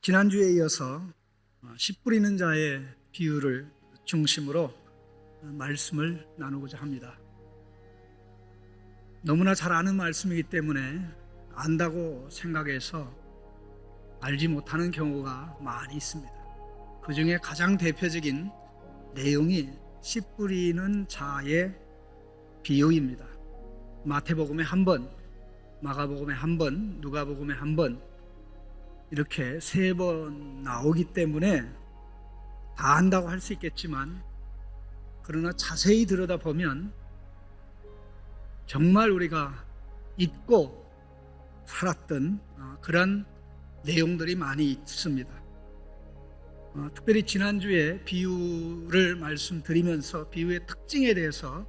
지난주에 이어서 씨 뿌리는 자의 비유를 중심으로 말씀을 나누고자 합니다. 너무나 잘 아는 말씀이기 때문에 안다고 생각해서 알지 못하는 경우가 많이 있습니다. 그 중에 가장 대표적인 내용이 씨 뿌리는 자의 비유입니다. 마태복음에 한 번, 마가복음에 한 번, 누가복음에 한 번, 이렇게 3번 나오기 때문에 다 안다고 할 수 있겠지만, 그러나 자세히 들여다보면 정말 우리가 잊고 살았던 그런 내용들이 많이 있습니다. 특별히 지난주에 비유를 말씀드리면서 비유의 특징에 대해서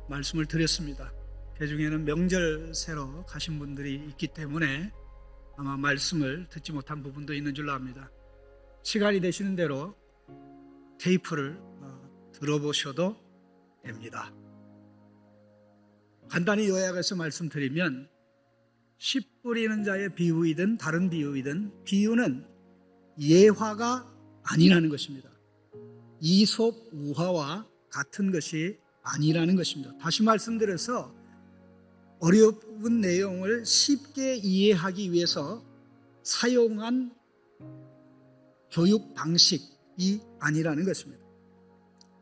말씀을 드렸습니다. 그 중에는 명절 새로 가신 분들이 있기 때문에 아마 말씀을 듣지 못한 부분도 있는 줄로 압니다. 시간이 되시는 대로 테이프를 들어보셔도 됩니다. 간단히 요약해서 말씀드리면, 씨 뿌리는 자의 비유이든 다른 비유이든 비유는 예화가 아니라는 것입니다. 이솝 우화와 같은 것이 아니라는 것입니다. 다시 말씀드려서 어려운 내용을 쉽게 이해하기 위해서 사용한 교육 방식이 아니라는 것입니다.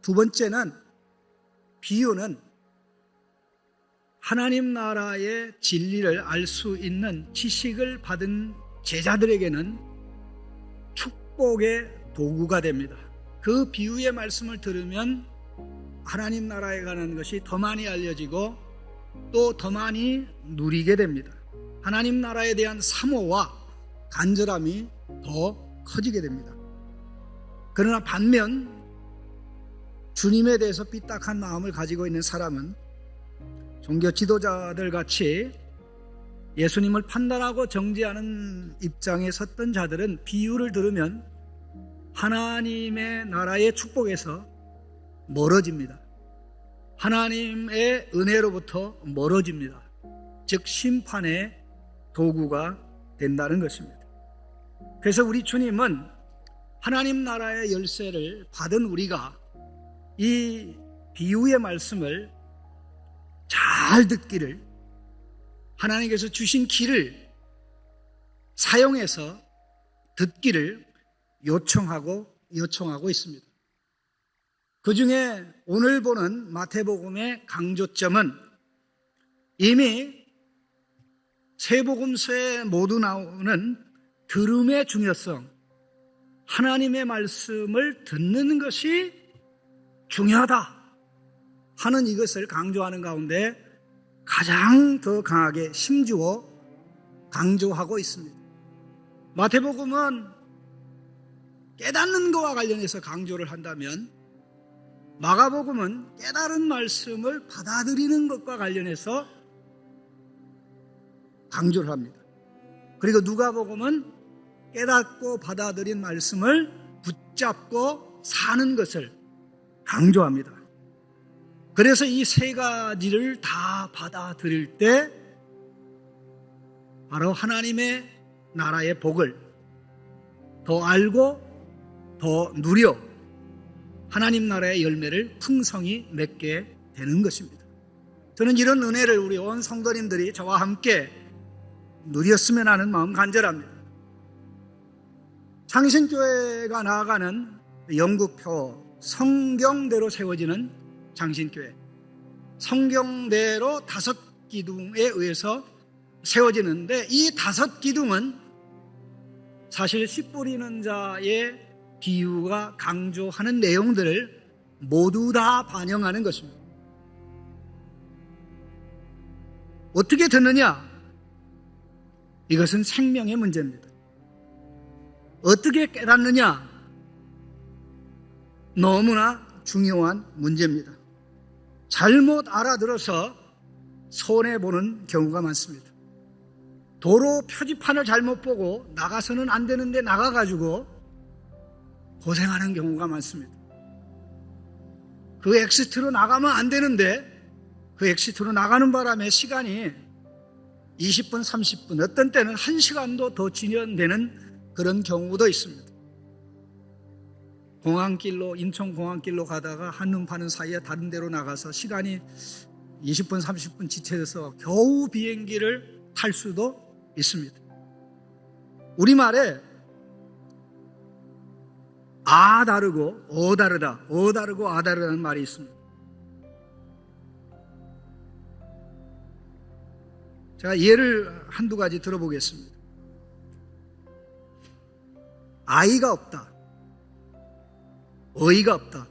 두 번째는, 비유는 하나님 나라의 진리를 알 수 있는 지식을 받은 제자들에게는 축복의 도구가 됩니다. 그 비유의 말씀을 들으면 하나님 나라에 관한 것이 더 많이 알려지고 또 더 많이 누리게 됩니다. 하나님 나라에 대한 사모와 간절함이 더 커지게 됩니다. 그러나 반면 주님에 대해서 삐딱한 마음을 가지고 있는 사람은 종교 지도자들 같이 예수님을 판단하고 정죄하는 입장에 섰던 자들은 비유를 들으면 하나님의 나라의 축복에서 멀어집니다. 하나님의 은혜로부터 멀어집니다. 즉 심판의 도구가 된다는 것입니다. 그래서 우리 주님은 하나님 나라의 열쇠를 받은 우리가 이 비유의 말씀을 잘 듣기를, 하나님께서 주신 길을 사용해서 듣기를 요청하고 있습니다. 그 중에 오늘 보는 마태복음의 강조점은 이미 세 복음서에 모두 나오는 들음의 중요성, 하나님의 말씀을 듣는 것이 중요하다 하는 이것을 강조하는 가운데 가장 더 강하게 힘주어 강조하고 있습니다. 마태복음은 깨닫는 것과 관련해서 강조를 한다면, 마가복음은 깨달은 말씀을 받아들이는 것과 관련해서 강조를 합니다. 그리고 누가복음은 깨닫고 받아들인 말씀을 붙잡고 사는 것을 강조합니다. 그래서 이 세 가지를 다 받아들일 때 바로 하나님의 나라의 복을 더 알고 더 누려 하나님 나라의 열매를 풍성히 맺게 되는 것입니다. 저는 이런 은혜를 우리 온 성도님들이 저와 함께 누렸으면 하는 마음 간절합니다. 창신교회가 나아가는 영국표 성경대로 세워지는 장신교회, 성경대로 5기둥에 의해서 세워지는데, 이 5기둥은 사실 씨 뿌리는 자의 비유가 강조하는 내용들을 모두 다 반영하는 것입니다. 어떻게 듣느냐? 이것은 생명의 문제입니다. 어떻게 깨닫느냐? 너무나 중요한 문제입니다. 잘못 알아들어서 손해보는 경우가 많습니다. 도로 표지판을 잘못 보고 나가서는 안 되는데 나가가지고 고생하는 경우가 많습니다. 그 엑시트로 나가면 안 되는데 그 엑시트로 나가는 바람에 시간이 20분, 30분, 어떤 때는 1시간도 더 지연되는 그런 경우도 있습니다. 공항길로, 인천 공항길로 가다가 한눈 파는 사이에 다른 데로 나가서 시간이 20분, 30분 지체돼서 겨우 비행기를 탈 수도 있습니다. 우리말에 아 다르고 어 다르다, 어 다르고 아 다르다는 말이 있습니다. 제가 예를 한두 가지 들어보겠습니다. 아이가 없다, 어이가 없다.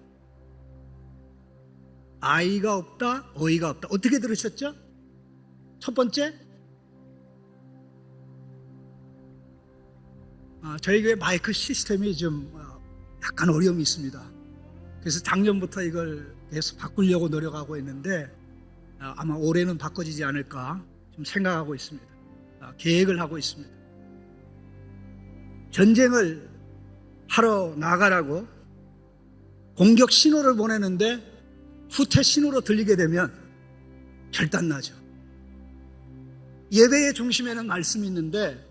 아이가 없다, 어이가 없다. 어떻게 들으셨죠? 첫 번째, 저희 교회 마이크 시스템이 좀 약간 어려움이 있습니다. 그래서 작년부터 이걸 계속 바꾸려고 노력하고 있는데 아마 올해는 바꿔지지 않을까 좀 생각하고 있습니다. 계획을 하고 있습니다. 전쟁을 하러 나가라고 공격 신호를 보내는데 후퇴 신호로 들리게 되면 결단나죠. 예배의 중심에는 말씀이 있는데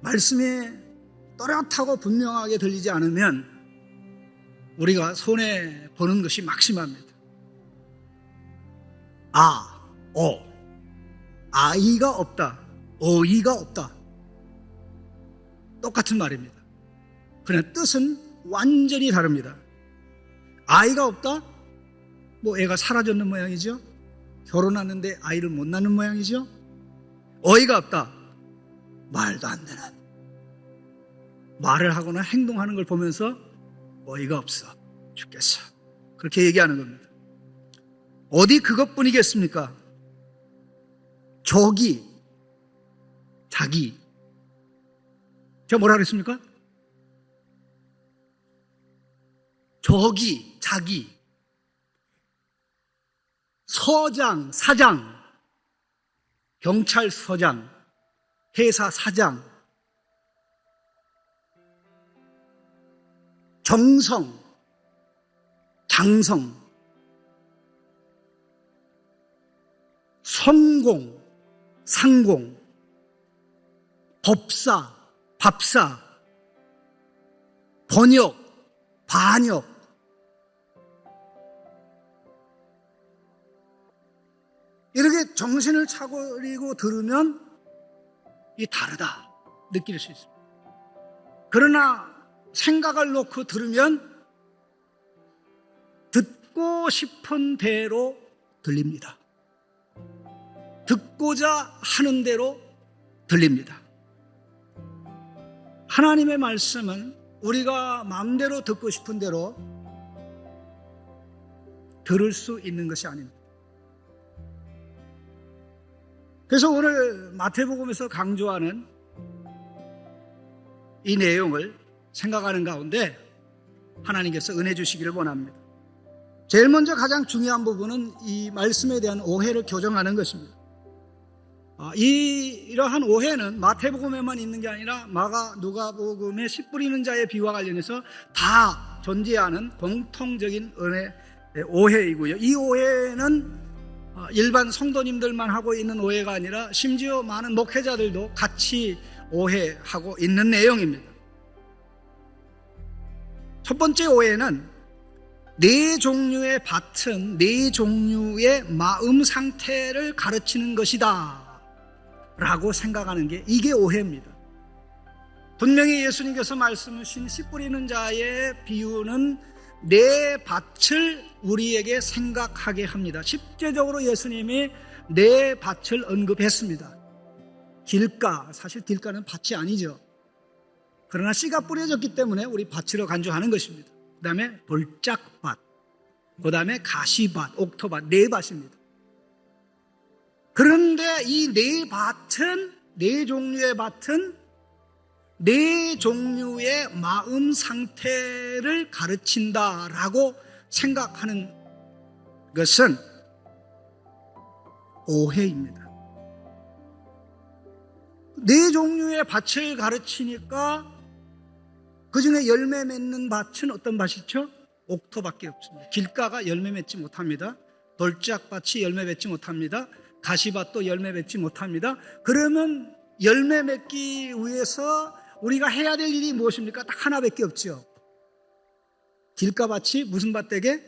말씀이 또렷하고 분명하게 들리지 않으면 우리가 손해보는 것이 막심합니다. 아이가 없다, 어이가 없다. 똑같은 말입니다. 그러나 뜻은 완전히 다릅니다. 아이가 없다? 애가 사라졌는 모양이죠. 결혼하는데 아이를 못 낳는 모양이죠. 어이가 없다, 말도 안 되는, 말을 하거나 행동하는 걸 보면서 어이가 없어 죽겠어, 그렇게 얘기하는 겁니다. 어디 그것뿐이겠습니까? 저기, 자기. 제가 뭐라 그랬습니까? 저기, 자기. 서장, 사장, 경찰서장, 회사 사장, 정성, 장성, 성공, 상공, 법사, 밥사, 번역, 반역. 이렇게 정신을 차리고 들으면 이 다르다 느낄 수 있습니다. 그러나 생각을 놓고 들으면 듣고 싶은 대로 들립니다. 듣고자 하는 대로 들립니다. 하나님의 말씀은 우리가 마음대로 듣고 싶은 대로 들을 수 있는 것이 아닙니다. 그래서 오늘 마태복음에서 강조하는 이 내용을 생각하는 가운데 하나님께서 은혜 주시기를 원합니다. 제일 먼저 가장 중요한 부분은 이 말씀에 대한 오해를 교정하는 것입니다. 이러한 오해는 마태복음에만 있는 게 아니라 마가, 누가복음의 씨 뿌리는 자의 비유와 관련해서 다 존재하는 공통적인 오해이고요. 이 오해는 일반 성도님들만 하고 있는 오해가 아니라 심지어 많은 목회자들도 같이 오해하고 있는 내용입니다. 첫 번째 오해는 네 종류의 밭은 네 종류의 마음 상태를 가르치는 것이다 라고 생각하는 게, 이게 오해입니다. 분명히 예수님께서 말씀하신 씨 뿌리는 자의 비유는 내 밭을 우리에게 생각하게 합니다. 실제적으로 예수님이 내 밭을 언급했습니다. 길가, 사실 길가는 밭이 아니죠. 그러나 씨가 뿌려졌기 때문에 우리 밭으로 간주하는 것입니다. 그 다음에 돌짝밭, 그 다음에 가시밭, 옥토밭, 네 밭입니다. 그런데 이 네 밭은, 네 종류의 밭은 네 종류의 마음 상태를 가르친다라고 생각하는 것은 오해입니다. 네 종류의 밭을 가르치니까 그 중에 열매 맺는 밭은 어떤 밭이죠? 옥토밖에 없습니다. 길가가 열매 맺지 못합니다. 돌짝밭이 열매 맺지 못합니다. 가시밭도 열매 맺지 못합니다. 그러면 열매 맺기 위해서 우리가 해야 될 일이 무엇입니까? 딱 하나밖에 없죠. 길가밭이 무슨 밭 되게?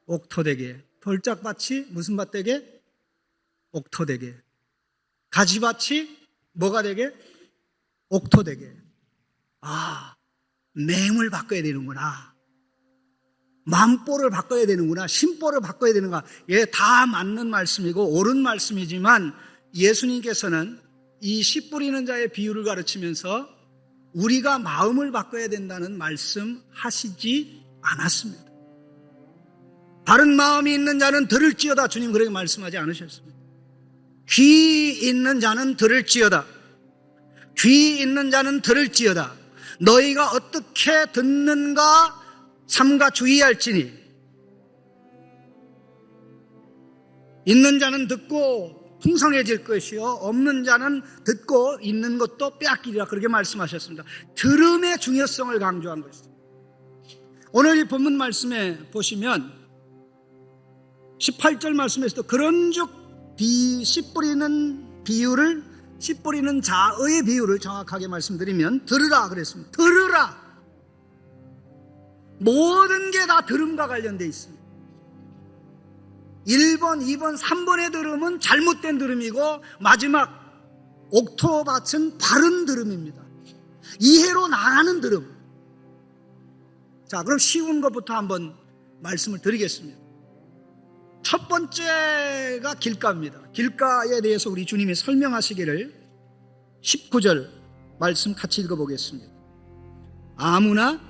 옥토 되게. 돌짝밭이 무슨 밭 되게? 옥토 되게. 가지밭이 뭐가 되게? 옥토 되게. 아, 맹을 바꿔야 되는구나. 만보를 바꿔야 되는구나. 신보를 바꿔야 되는가. 예, 다 맞는 말씀이고 옳은 말씀이지만 예수님께서는 이 씨 뿌리는 자의 비유를 가르치면서 우리가 마음을 바꿔야 된다는 말씀 하시지 않았습니다. 바른 마음이 있는 자는 들을지어다. 주님 그렇게 말씀하지 않으셨습니다. 귀 있는 자는 들을지어다. 귀 있는 자는 들을지어다. 너희가 어떻게 듣는가 삼가 주의할지니 있는 자는 듣고 풍성해질 것이요 없는 자는 듣고 있는 것도 빼앗기리라. 그렇게 말씀하셨습니다. 들음의 중요성을 강조한 것입니다. 오늘 이 본문 말씀에 보시면 18절 말씀에서도 그런즉 씨 뿌리는 비유를 씨 뿌리는 자의 비유를 정확하게 말씀드리면 들으라 그랬습니다. 들으라. 모든 게 다 들음과 관련되어 있습니다. 1번, 2번, 3번의 들음은 잘못된 들음이고 마지막 옥토밭은 바른 들음입니다. 이해로 나가는 들음. 자, 그럼 쉬운 것부터 한번 말씀을 드리겠습니다. 첫 번째가 길가입니다. 길가에 대해서 우리 주님이 설명하시기를 19절 말씀 같이 읽어보겠습니다. 아무나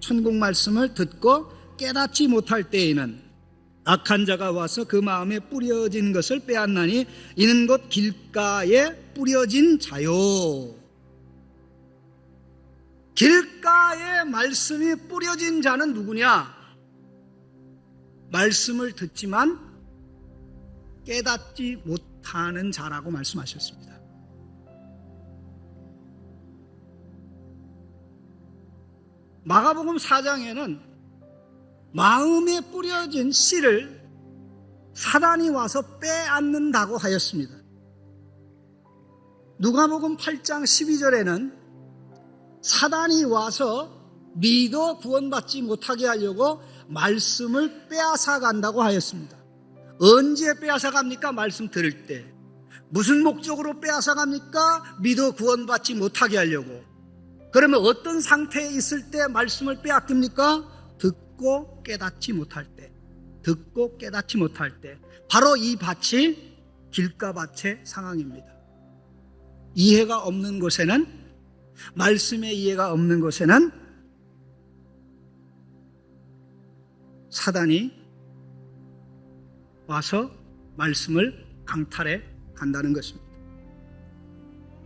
천국 말씀을 듣고 깨닫지 못할 때에는 악한 자가 와서 그 마음에 뿌려진 것을 빼앗나니 이는 곧 길가에 뿌려진 자요. 길가에 말씀이 뿌려진 자는 누구냐? 말씀을 듣지만 깨닫지 못하는 자라고 말씀하셨습니다. 마가복음 4장에는 마음에 뿌려진 씨를 사단이 와서 빼앗는다고 하였습니다. 누가복음 8장 12절에는 사단이 와서 믿어 구원받지 못하게 하려고 말씀을 빼앗아 간다고 하였습니다. 언제 빼앗아 갑니까? 말씀 들을 때. 무슨 목적으로 빼앗아 갑니까? 믿어 구원받지 못하게 하려고. 그러면 어떤 상태에 있을 때 말씀을 빼앗깁니까? 듣고 깨닫지 못할 때. 듣고 깨닫지 못할 때. 바로 이 밭이 길가밭의 상황입니다. 이해가 없는 곳에는, 말씀의 이해가 없는 곳에는 사단이 와서 말씀을 강탈해 간다는 것입니다.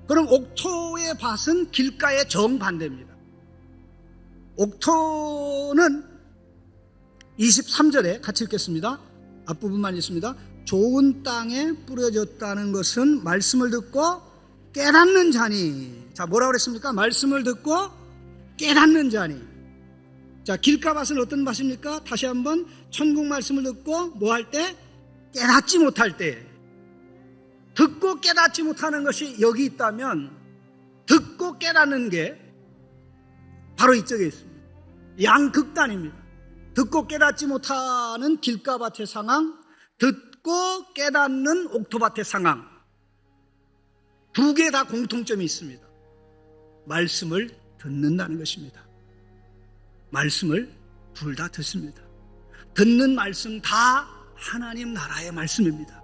그럼 옥토의 밭은 길가의 정반대입니다. 옥토는 23절에 같이 읽겠습니다. 앞부분만 있습니다. 좋은 땅에 뿌려졌다는 것은 말씀을 듣고 깨닫는 자니. 자, 뭐라고 그랬습니까? 말씀을 듣고 깨닫는 자니. 자, 길가밭은 어떤 밭입니까? 다시 한번 천국 말씀을 듣고 뭐 할 때? 깨닫지 못할 때. 듣고 깨닫지 못하는 것이 여기 있다면 듣고 깨닫는 게 바로 이쪽에 있습니다. 양극단입니다. 듣고 깨닫지 못하는 길가밭의 상황, 듣고 깨닫는 옥토밭의 상황. 두 개 다 공통점이 있습니다. 말씀을 듣는다는 것입니다. 말씀을 둘 다 듣습니다. 듣는 말씀 다 하나님 나라의 말씀입니다.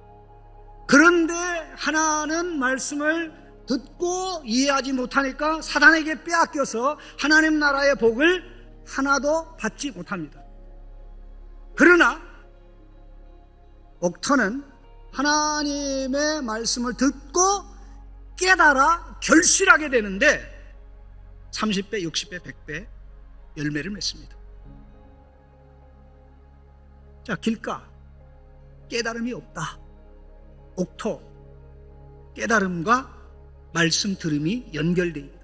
그런데 하나는 말씀을 듣고 이해하지 못하니까 사단에게 빼앗겨서 하나님 나라의 복을 하나도 받지 못합니다. 그러나 옥토는 하나님의 말씀을 듣고 깨달아 결실하게 되는데 30배, 60배, 100배 열매를 맺습니다. 자, 길가 깨달음이 없다. 옥토 깨달음과 말씀 들음이 연결되어 있다.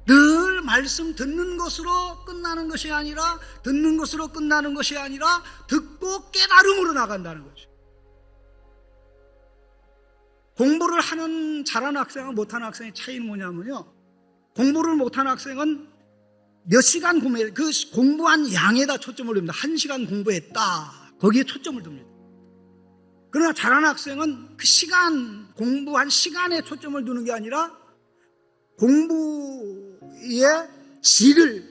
늘 말씀 듣는 것으로 끝나는 것이 아니라 듣는 것으로 끝나는 것이 아니라 듣고 깨달음으로 나간다는 거죠. 공부를 하는 잘하는 학생과 못하는 학생의 차이는 뭐냐면요, 공부를 못하는 학생은 몇 시간 공부해, 그 공부한 양에다 초점을 둡니다. 1시간 공부했다. 거기에 초점을 둡니다. 그러나 잘하는 학생은 그 시간, 공부한 시간에 초점을 두는 게 아니라 공부의 질을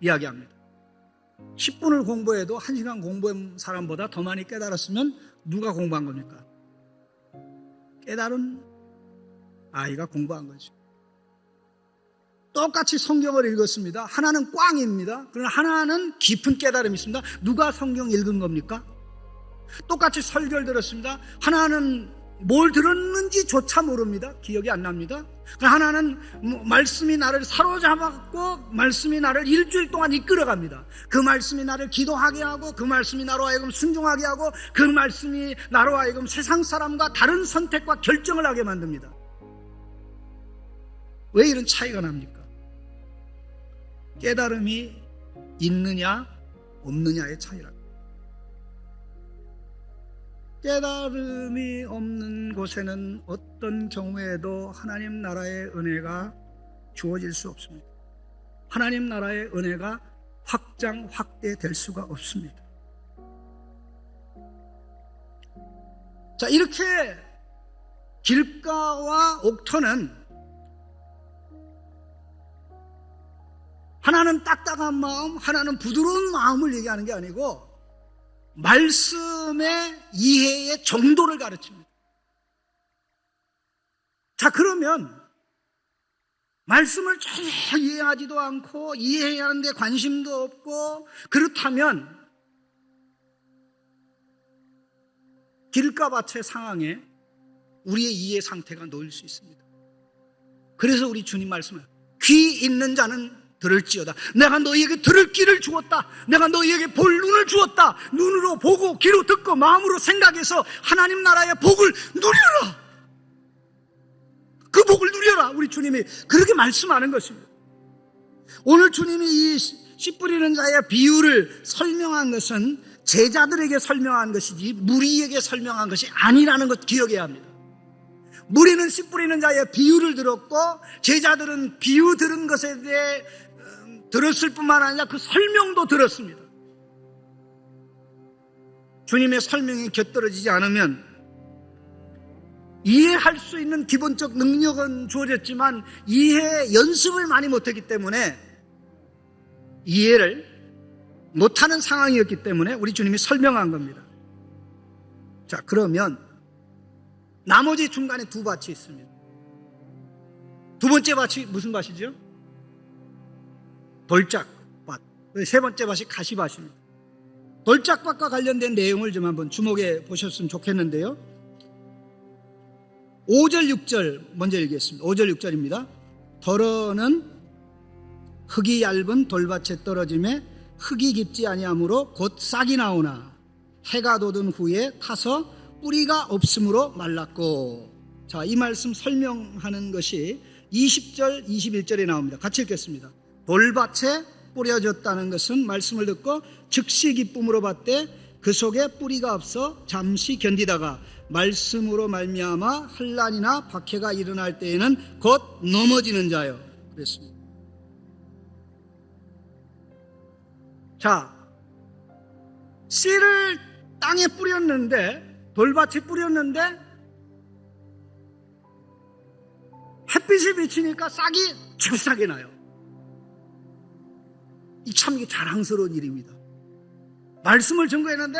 이야기합니다. 10분을 공부해도 1시간 공부한 사람보다 더 많이 깨달았으면 누가 공부한 겁니까? 깨달은 아이가 공부한 거죠. 똑같이 성경을 읽었습니다. 하나는 꽝입니다. 그러나 하나는 깊은 깨달음이 있습니다. 누가 성경 읽은 겁니까? 똑같이 설교를 들었습니다. 하나는 뭘 들었는지조차 모릅니다. 기억이 안 납니다. 하나는 말씀이 나를 사로잡았고 말씀이 나를 일주일 동안 이끌어갑니다. 그 말씀이 나를 기도하게 하고 그 말씀이 나로 하여금 순종하게 하고 그 말씀이 나로 하여금 세상 사람과 다른 선택과 결정을 하게 만듭니다. 왜 이런 차이가 납니까? 깨달음이 있느냐 없느냐의 차이랍니다. 깨달음이 없는 곳에는 어떤 경우에도 하나님 나라의 은혜가 주어질 수 없습니다. 하나님 나라의 은혜가 확대될 수가 없습니다. 자, 이렇게 길가와 옥터는 하나는 딱딱한 마음, 하나는 부드러운 마음을 얘기하는 게 아니고 말씀의 이해의 정도를 가르칩니다. 자, 그러면 말씀을 전혀 이해하지도 않고 이해해야 하는데 관심도 없고 그렇다면 길가밭의 상황에 우리의 이해 상태가 놓일 수 있습니다. 그래서 우리 주님 말씀을 귀 있는 자는 들을지어다. 내가 너희에게 들을 귀를 주었다. 내가 너희에게 볼 눈을 주었다. 눈으로 보고 귀로 듣고 마음으로 생각해서 하나님 나라의 복을 누려라. 그 복을 누려라. 우리 주님이 그렇게 말씀하는 것입니다. 오늘 주님이 이 씨 뿌리는 자의 비유를 설명한 것은 제자들에게 설명한 것이지 무리에게 설명한 것이 아니라는 것 기억해야 합니다. 무리는 씨 뿌리는 자의 비유를 들었고 제자들은 비유 들은 것에 대해 들었을 뿐만 아니라 그 설명도 들었습니다. 주님의 설명이 곁들어지지 않으면 이해할 수 있는 기본적 능력은 주어졌지만 이해 연습을 많이 못했기 때문에 이해를 못하는 상황이었기 때문에 우리 주님이 설명한 겁니다. 자, 그러면 나머지 중간에 두 밭이 있습니다. 두 번째 밭이 무슨 밭이죠? 돌짝밭. 세 번째 밭이 가시밭입니다. 돌짝밭과 관련된 내용을 좀 한번 주목해 보셨으면 좋겠는데요. 5절 6절 먼저 읽겠습니다. 5절 6절입니다. 덜어는 흙이 얇은 돌밭에 떨어짐에 흙이 깊지 아니하므로 곧 싹이 나오나 해가 돋은 후에 타서 뿌리가 없으므로 말랐고. 자, 이 말씀 설명하는 것이 20절 21절에 나옵니다. 같이 읽겠습니다. 돌밭에 뿌려졌다는 것은 말씀을 듣고 즉시 기쁨으로 받되 그 속에 뿌리가 없어 잠시 견디다가 말씀으로 말미암아 환난이나 박해가 일어날 때에는 곧 넘어지는 자요. 그랬습니다. 자, 씨를 땅에 뿌렸는데, 돌밭에 뿌렸는데 햇빛이 비치니까 싹이 집싹이 나요. 참 이게 자랑스러운 일입니다. 말씀을 증거했는데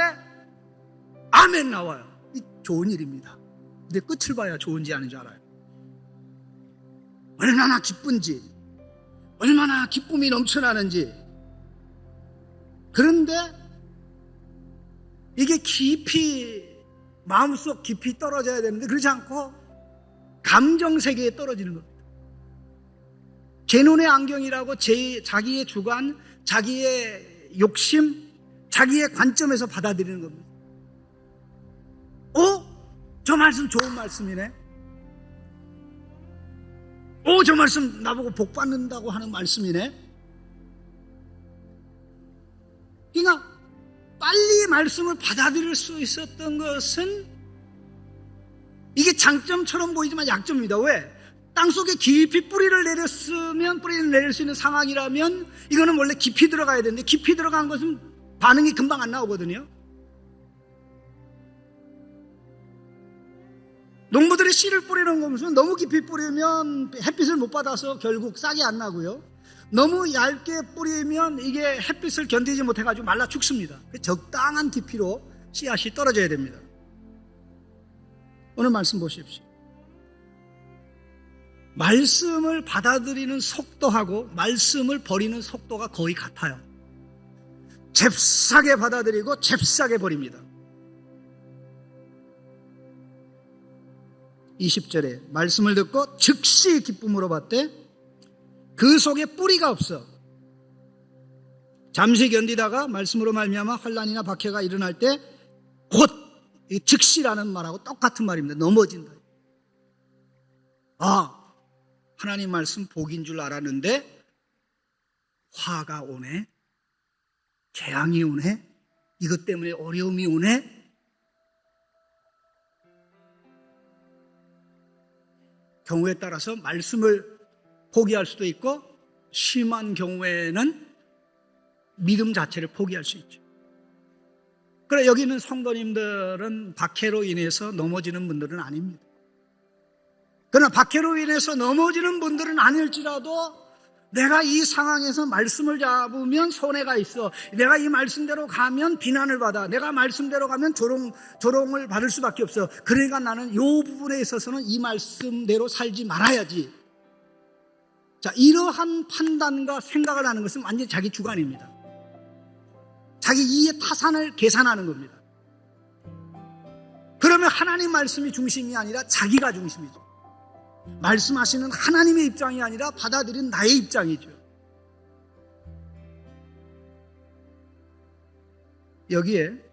아멘 나와요. 이 좋은 일입니다. 근데 끝을 봐야 좋은지 아닌지 알아요. 얼마나 기쁜지, 얼마나 기쁨이 넘쳐나는지. 그런데 이게 깊이 마음속 깊이 떨어져야 되는데 그렇지 않고 감정 세계에 떨어지는 겁니다. 제 눈의 안경이라고 자기의 주관, 자기의 욕심, 자기의 관점에서 받아들이는 겁니다. 저 말씀 좋은 말씀이네. 저 말씀 나보고 복 받는다고 하는 말씀이네. 그러니까 빨리 말씀을 받아들일 수 있었던 것은 이게 장점처럼 보이지만 약점입니다. 왜? 땅속에 깊이 뿌리를 내릴 수 있는 상황이라면 이거는 원래 깊이 들어가야 되는데 깊이 들어간 것은 반응이 금방 안 나오거든요. 농부들이 씨를 뿌리는 것은 너무 깊이 뿌리면 햇빛을 못 받아서 결국 싹이 안 나고요. 너무 얇게 뿌리면 이게 햇빛을 견디지 못해가지고 말라 죽습니다. 적당한 깊이로 씨앗이 떨어져야 됩니다. 오늘 말씀 보십시오. 말씀을 받아들이는 속도하고 말씀을 버리는 속도가 거의 같아요. 잽싸게 받아들이고 잽싸게 버립니다. 20절에 말씀을 듣고 즉시 기쁨으로 받되 그 속에 뿌리가 없어 잠시 견디다가 말씀으로 말미암아 환난이나 박해가 일어날 때 곧 즉시라는 말하고 똑같은 말입니다. 넘어진다. 하나님 말씀 복인 줄 알았는데 화가 오네, 재앙이 오네, 이것 때문에 어려움이 오네. 경우에 따라서 말씀을 포기할 수도 있고 심한 경우에는 믿음 자체를 포기할 수 있죠. 그래, 여기 있는 성도님들은 박해로 인해서 넘어지는 분들은 아닙니다. 그러나 박해로 인해서 넘어지는 분들은 아닐지라도 내가 이 상황에서 말씀을 잡으면 손해가 있어, 내가 이 말씀대로 가면 비난을 받아, 내가 말씀대로 가면 조롱을 받을 수밖에 없어, 그러니까 나는 이 부분에 있어서는 이 말씀대로 살지 말아야지. 자, 이러한 판단과 생각을 하는 것은 완전히 자기 주관입니다. 자기 이해 타산을 계산하는 겁니다. 그러면 하나님 말씀이 중심이 아니라 자기가 중심이죠. 말씀하시는 하나님의 입장이 아니라 받아들인 나의 입장이죠. 여기에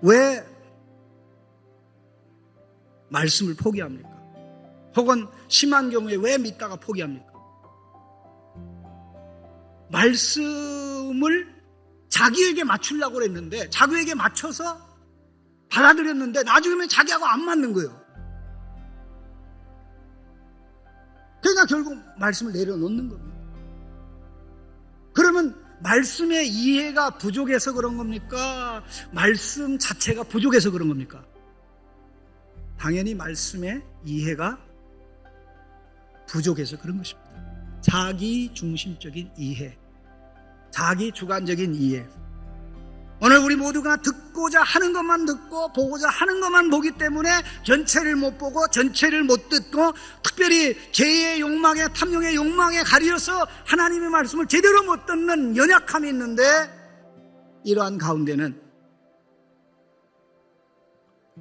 왜 말씀을 포기합니까? 혹은 심한 경우에 왜 믿다가 포기합니까? 말씀을 자기에게 맞추려고 했는데, 자기에게 맞춰서 받아들였는데 나중에는 자기하고 안 맞는 거예요. 그러니까 결국 말씀을 내려놓는 겁니다. 그러면 말씀의 이해가 부족해서 그런 겁니까? 말씀 자체가 부족해서 그런 겁니까? 당연히 말씀의 이해가 부족해서 그런 것입니다. 자기 중심적인 이해, 자기 주관적인 이해. 오늘 우리 모두가 듣고자 하는 것만 듣고 보고자 하는 것만 보기 때문에 전체를 못 보고 전체를 못 듣고, 특별히 죄의 욕망에, 탐욕의 욕망에 가려서 하나님의 말씀을 제대로 못 듣는 연약함이 있는데, 이러한 가운데는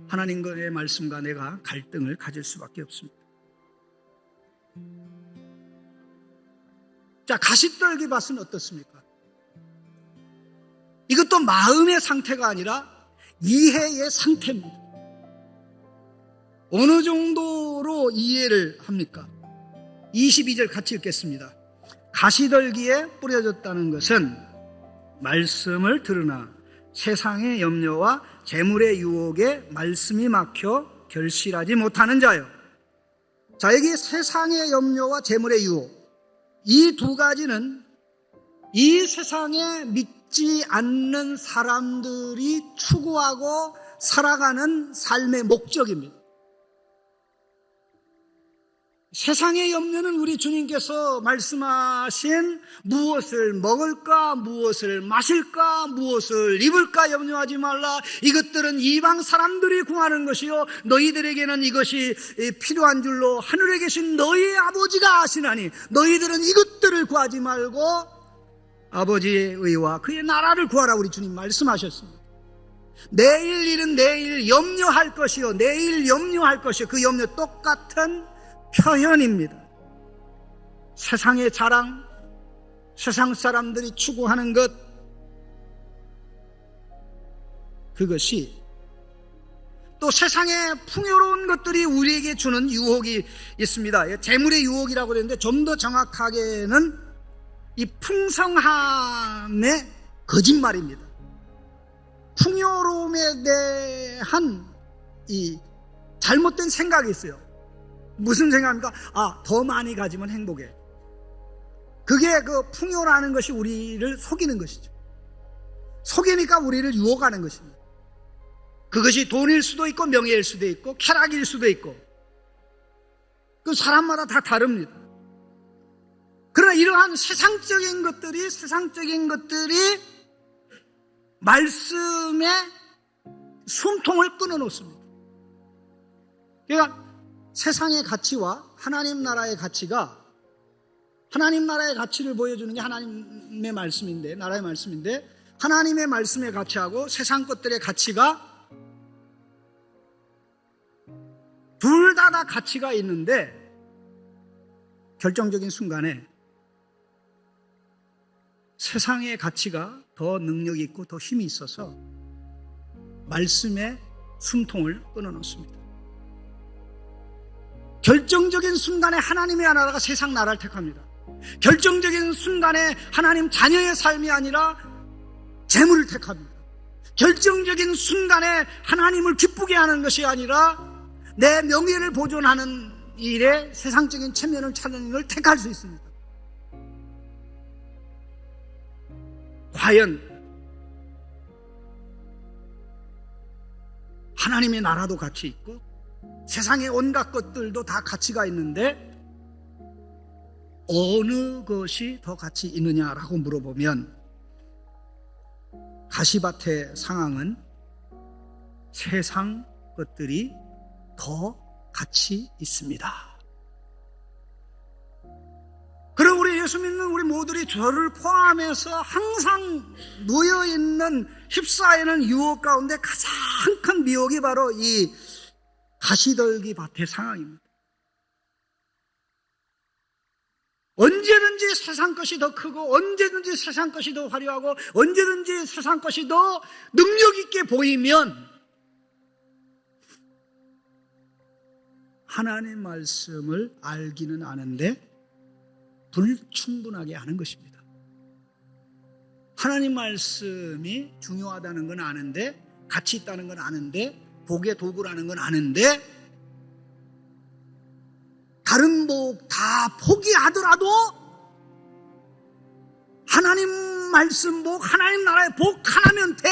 하나님의 말씀과 내가 갈등을 가질 수밖에 없습니다. 자, 가시떨기 밭은 어떻습니까? 이것도 마음의 상태가 아니라 이해의 상태입니다. 어느 정도로 이해를 합니까? 22절 같이 읽겠습니다. 가시떨기에 뿌려졌다는 것은 말씀을 들으나 세상의 염려와 재물의 유혹에 말씀이 막혀 결실하지 못하는 자요. 자, 여기 세상의 염려와 재물의 유혹, 이 두 가지는 이 세상에 믿지 않는 사람들이 추구하고 살아가는 삶의 목적입니다. 세상의 염려는 우리 주님께서 말씀하신 무엇을 먹을까, 무엇을 마실까, 무엇을 입을까 염려하지 말라. 이것들은 이방 사람들이 구하는 것이요 너희들에게는 이것이 필요한 줄로 하늘에 계신 너희 아버지가 아시나니 너희들은 이것들을 구하지 말고 아버지의 의와 그의 나라를 구하라. 우리 주님 말씀하셨습니다. 내일 일은 내일 염려할 것이요 내일 염려할 것이요, 그 염려 똑같은 표현입니다. 세상의 자랑, 세상 사람들이 추구하는 것, 그것이 또 세상의 풍요로운 것들이 우리에게 주는 유혹이 있습니다. 재물의 유혹이라고 그랬는데 좀 더 정확하게는 이 풍성함의 거짓말입니다. 풍요로움에 대한 이 잘못된 생각이 있어요. 무슨 생각입니까? 더 많이 가지면 행복해. 그게 그 풍요라는 것이 우리를 속이는 것이죠. 속이니까 우리를 유혹하는 것입니다. 그것이 돈일 수도 있고 명예일 수도 있고 쾌락일 수도 있고, 그 사람마다 다 다릅니다. 그러나 이러한 세상적인 것들이 말씀의 숨통을 끊어놓습니다. 그러니까 세상의 가치와 하나님 나라의 가치가, 하나님 나라의 가치를 보여주는 게 하나님의 말씀인데, 나라의 말씀인데, 하나님의 말씀의 가치하고 세상 것들의 가치가 둘 다 가치가 있는데, 결정적인 순간에 세상의 가치가 더 능력이 있고 더 힘이 있어서 말씀의 숨통을 끊어놓습니다. 결정적인 순간에 하나님의 나라가 세상 나라를 택합니다. 결정적인 순간에 하나님 자녀의 삶이 아니라 재물을 택합니다. 결정적인 순간에 하나님을 기쁘게 하는 것이 아니라 내 명예를 보존하는 일에 세상적인 체면을 찾는 일을 택할 수 있습니다. 과연 하나님의 나라도 가치 있고 세상의 온갖 것들도 다 가치가 있는데 어느 것이 더 가치 있느냐라고 물어보면, 가시밭의 상황은 세상 것들이 더 가치 있습니다. 그리고 우리 예수 믿는 우리 모두들이 저를 포함해서 항상 놓여있는, 휩싸이는 유혹 가운데 가장 큰 미혹이 바로 이 가시떨기 밭의 상황입니다. 언제든지 세상 것이 더 크고, 언제든지 세상 것이 더 화려하고, 언제든지 세상 것이 더 능력 있게 보이면 하나님 말씀을 알기는 아는데 불충분하게 아는 것입니다. 하나님 말씀이 중요하다는 건 아는데, 가치 있다는 건 아는데, 복의 도구라는 건 아는데, 다른 복 다 포기하더라도 하나님 말씀 복, 하나님 나라의 복 하나면 돼.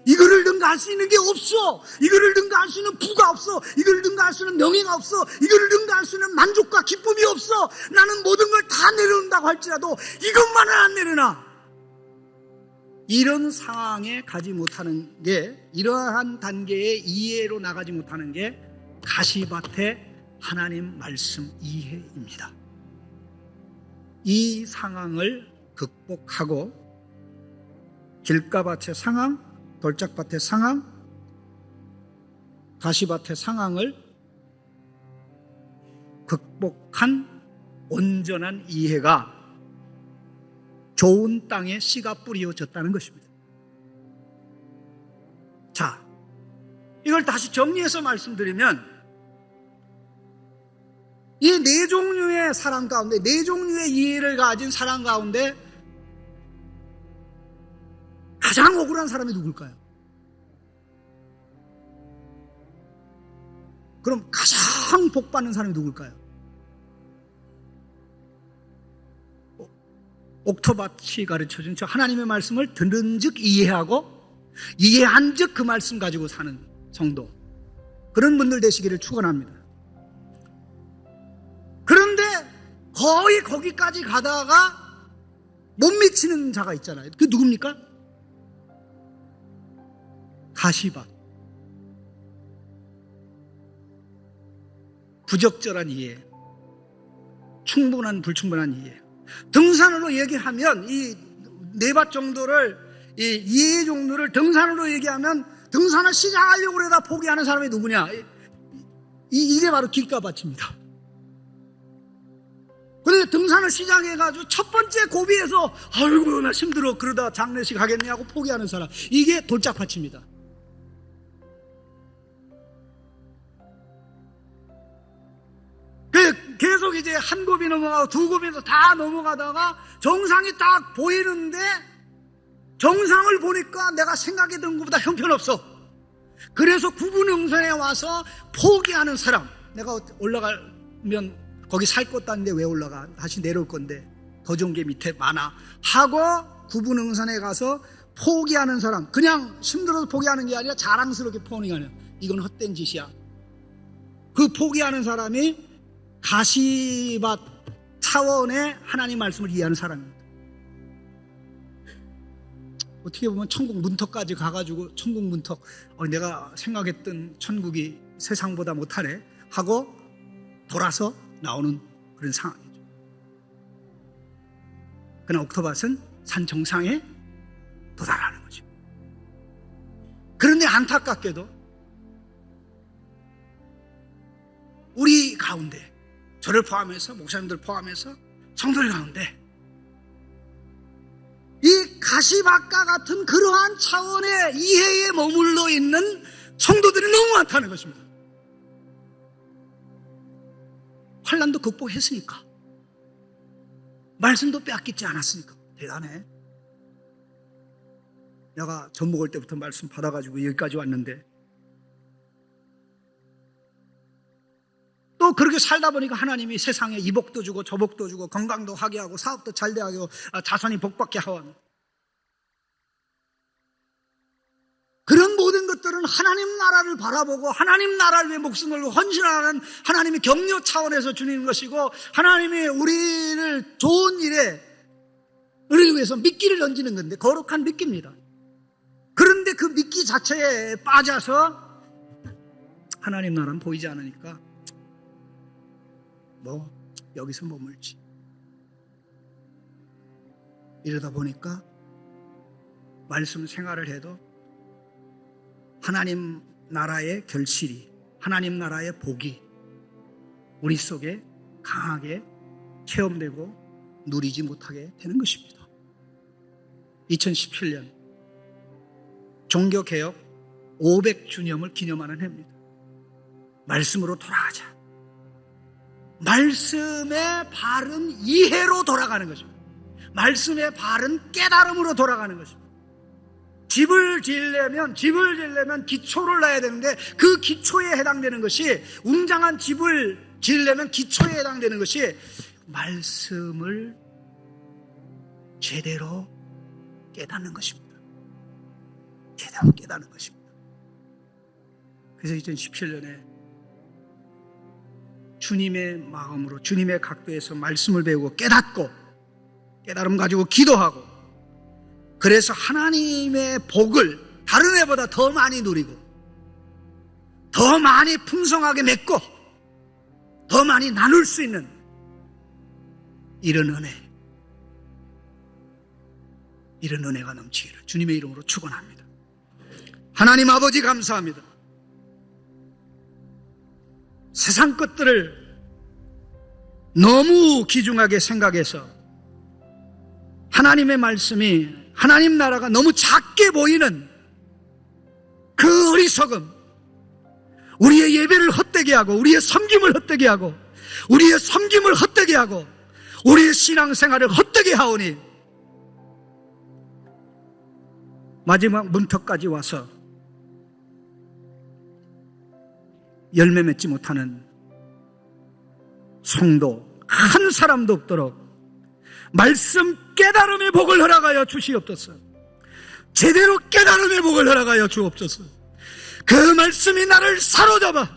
이거를 능가할 수 있는 게 없어. 이거를 능가할 수 있는 부가 없어. 이거를 능가할 수 있는 명예가 없어. 이거를 능가할 수 있는 만족과 기쁨이 없어. 나는 모든 걸 다 내려놓는다고 할지라도 이것만은 안 내려놔. 이런 상황에 가지 못하는 게, 이러한 단계의 이해로 나가지 못하는 게 가시밭의 하나님 말씀 이해입니다. 이 상황을 극복하고 길가밭의 상황, 돌짝밭의 상황, 가시밭의 상황을 극복한 온전한 이해가 좋은 땅에 씨가 뿌려졌다는 것입니다. 자, 이걸 다시 정리해서 말씀드리면, 이 네 종류의 사람 가운데, 네 종류의 이해를 가진 사람 가운데 가장 억울한 사람이 누굴까요? 그럼 가장 복받는 사람이 누굴까요? 옥토밭이 가르쳐준 저 하나님의 말씀을 들은 즉 이해하고, 이해한 즉 그 말씀 가지고 사는 성도, 그런 분들 되시기를 축원합니다. 그런데 거의 거기까지 가다가 못 미치는 자가 있잖아요. 그게 누굽니까? 가시밭. 부적절한 이해, 충분한 불충분한 이해. 등산으로 얘기하면 이 네 밭 정도를, 이 이해 정도를 등산으로 얘기하면 등산을 시작하려고 그러다 포기하는 사람이 누구냐? 이게 바로 길가밭입니다. 그런데 등산을 시작해가지고 첫 번째 고비에서 아이고 나 힘들어 그러다 장례식 하겠네 하고 포기하는 사람, 이게 돌짝밭입니다. 계속 이제 한 곱이 넘어가고 두 곱에서 다 넘어가다가 정상이 딱 보이는데, 정상을 보니까 내가 생각했던 것보다 형편없어. 그래서 구분응선에 와서 포기하는 사람, 내가 올라가면 거기 살 것도 아닌데 왜 올라가? 다시 내려올 건데 더 좋은 게 밑에 많아 하고 구분응선에 가서 포기하는 사람, 그냥 힘들어서 포기하는 게 아니라 자랑스럽게 포기하는, 이건 헛된 짓이야. 그 포기하는 사람이 가시밭 차원의 하나님 말씀을 이해하는 사람입니다. 어떻게 보면 천국 문턱까지 가가지고 천국 문턱, 내가 생각했던 천국이 세상보다 못하네 하고 돌아서 나오는 그런 상황이죠. 그러나 옥토밭은 산 정상에 도달하는 거죠. 그런데 안타깝게도 우리 가운데, 저를 포함해서, 목사님들 포함해서 성도들 가운데 이 가시밭과 같은 그러한 차원의 이해에 머물러 있는 성도들이 너무 많다는 것입니다. 환난도 극복했으니까, 말씀도 빼앗기지 않았으니까 대단해. 내가 전 먹을 때부터 말씀 받아가지고 여기까지 왔는데 또 그렇게 살다 보니까 하나님이 세상에 이복도 주고 저복도 주고 건강도 하게 하고 사업도 잘 되게 하고 자손이 복받게 하고, 그런 모든 것들은 하나님 나라를 바라보고 하나님 나라를 위해 목숨을 헌신하는 하나님의 격려 차원에서 주는 것이고, 하나님이 우리를 좋은 일에 우리를 위해서 미끼를 던지는 건데, 거룩한 미끼입니다. 그런데 그 미끼 자체에 빠져서 하나님 나라는 보이지 않으니까 여기서 머물지. 이러다 보니까 말씀 생활을 해도 하나님 나라의 결실이, 하나님 나라의 복이 우리 속에 강하게 체험되고 누리지 못하게 되는 것입니다. 2017년 종교개혁 500주년을 기념하는 해입니다. 말씀으로 돌아가자. 말씀의 바른 이해로 돌아가는 것입니다. 말씀의 바른 깨달음으로 돌아가는 것입니다. 집을 지으려면 기초를 놔야 되는데, 그 기초에 해당되는 것이, 웅장한 집을 지으려면 기초에 해당되는 것이 말씀을 제대로 깨닫는 것입니다. 제대로 깨닫는 것입니다. 그래서 2017년에 주님의 마음으로, 주님의 각도에서 말씀을 배우고 깨닫고, 깨달음 가지고 기도하고, 그래서 하나님의 복을 다른 애보다 더 많이 누리고 더 많이 풍성하게 맺고 더 많이 나눌 수 있는 이런 은혜가 넘치기를 주님의 이름으로 축원합니다. 하나님 아버지 감사합니다. 세상 것들을 너무 귀중하게 생각해서 하나님의 말씀이, 하나님 나라가 너무 작게 보이는 그 어리석음, 우리의 예배를 헛되게 하고 우리의 섬김을 헛되게 하고 우리의 섬김을 헛되게 하고 우리의 신앙생활을 헛되게 하오니, 마지막 문턱까지 와서 열매 맺지 못하는 성도 한 사람도 없도록 말씀 깨달음의 복을 허락하여 주시옵소서. 제대로 깨달음의 복을 허락하여 주옵소서. 그 말씀이 나를 사로잡아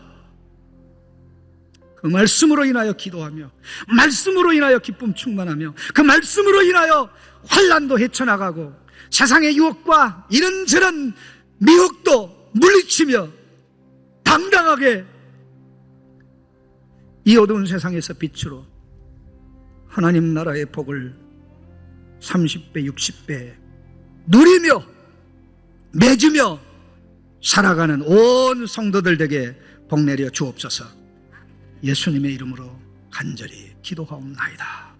그 말씀으로 인하여 기도하며, 말씀으로 인하여 기쁨 충만하며, 그 말씀으로 인하여 환난도 헤쳐나가고 세상의 유혹과 이런저런 미혹도 물리치며 당당하게 이 어두운 세상에서 빛으로 하나님 나라의 복을 30배, 60배 누리며 맺으며 살아가는 온 성도들에게 복 내려 주옵소서. 예수님의 이름으로 간절히 기도하옵나이다.